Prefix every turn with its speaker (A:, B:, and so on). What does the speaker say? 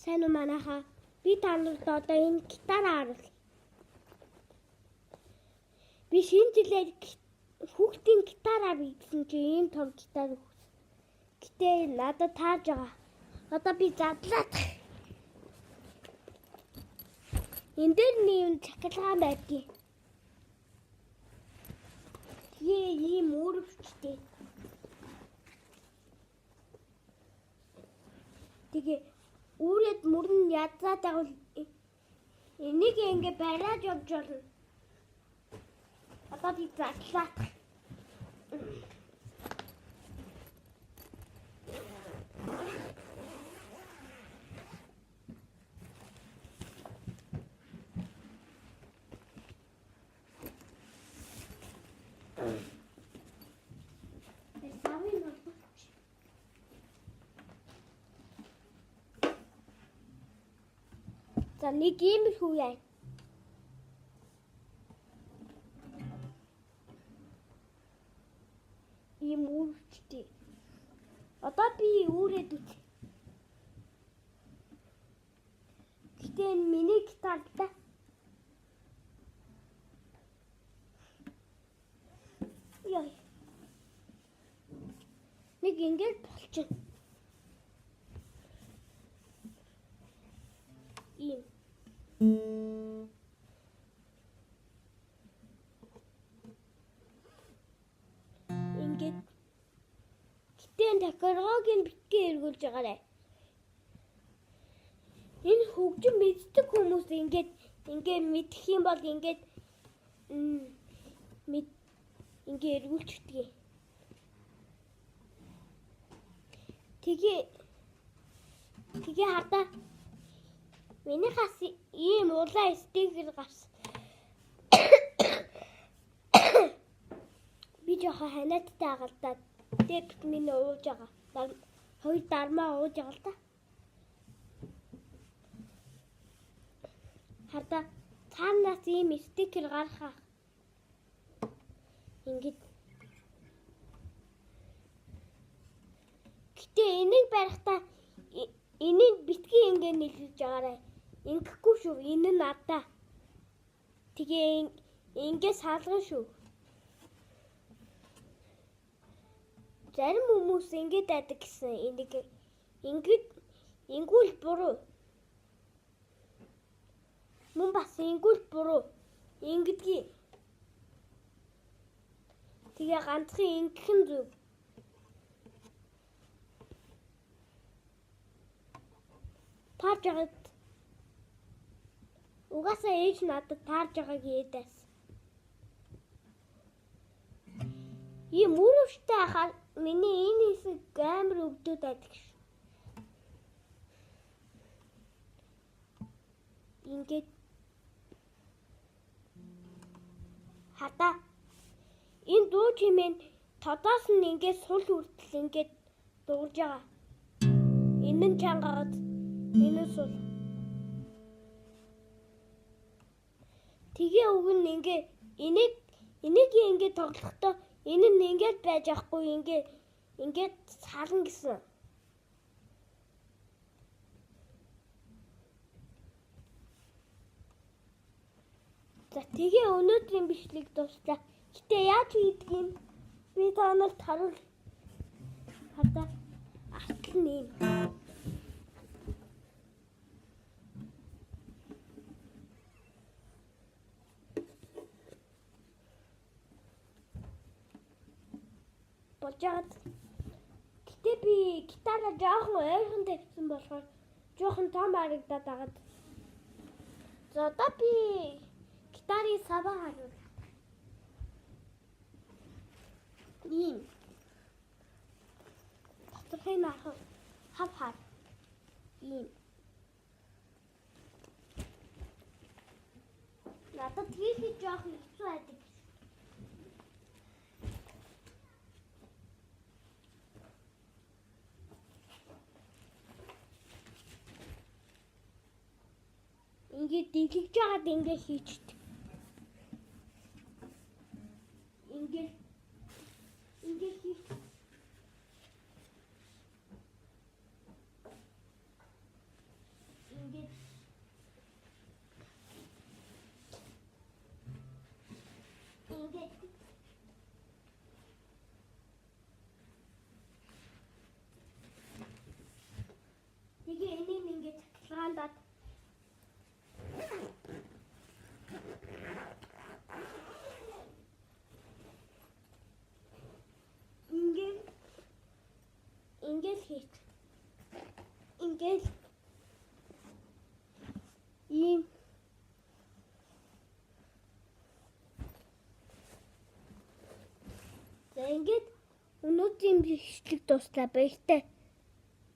A: Сайн уу манайхаа. Би танарт одоо энэ гитараа харуулъя. Би шинэ жилээр хүүхдийн гитараа бичсэн чи ийм том гитар өгсөн. Гэтэ надад тааж байгаа. Одоо би задлаад. Энд дээр нэм цахилгаан байдгийг. Тэгээ ийм өөрөвчтэй. Тэгээ үрээд мөрн ядаад байгал энийг ингээ бариад явж болно. Одоо би задлаад. За нэг юм хүү яа. Ийм үрчтэй. Одоо би үрээд үз. Гэтэ энэ миний гитар та. Яа. Нэг ингэж болчихно. Ийм. Ингээд гэтэн тохиолгоог нь битгий эргүүлж байгаарай. Энэ хөгжим мэддэг хүмүүс ингээд мэдэх юм бол ингээд эргүүлчихдэг. Тэгээ хардаа миний хас ийм улаан стикер гарсан. Би жоохон ханиадтай байгаа л да. Тэд миний ууж байгаа. Хоёр дармаа ууж байгаа л да. Хардаа цаанаас ийм стикер гаргах. Ингээд. Гэтэ энийг барихтаа энийг битгий ингээд нийлүүлж байгаарай. Ингэхгүй шүү. Энэ нь надаа. Тэгээ ингээд салган шүү. Зарим хүмүүс ингэж байдаг гэсэн. Ингүүл буруу. Мөн бас ингүүл буруу. Ингэдгийг. Тэгээ ганцхан ингэх нь зөв. Таарж байгаад угаасаа ээж надад таарж байгааг ээдээс. Ийм үрөвчтэй хахаар миний энэ хэсэг амар өвдөд байдаг ш. Ингээд хата энэ дуу чимээ тодоос нь ингээд сул хүртэл ингээд дуурж байгаа. Энэ нь чангагаад энэ сул. Тэгээ уг нь ингээд энийг ингээд тоглохдоо энэ нь ингээд байж ахгүй ингээд сална гэсэн. За тэгээ өнөөдрийн бичлэг дуслаа. Гэтэ яаж хийдэг юм? Би танарт харуул. Хата артл нэм. Болжгаад. Гэтэ би гитараа жоохон ойрхон тавьсан болохоор жоохон том харагдаад байгаад. За одоо би гитарын саваа харуул. Ийм. Татварын хав. Ийм. Надад хийх жоохон хэцүү байдаг. Ингээд дийлж байгаад ингээд хийчихдэг. Ингээд хийх. хугацаанд ингээл хийх. Ингээл ийм за ингээд өнөөдрийн бичлэг дуслаа баяртай.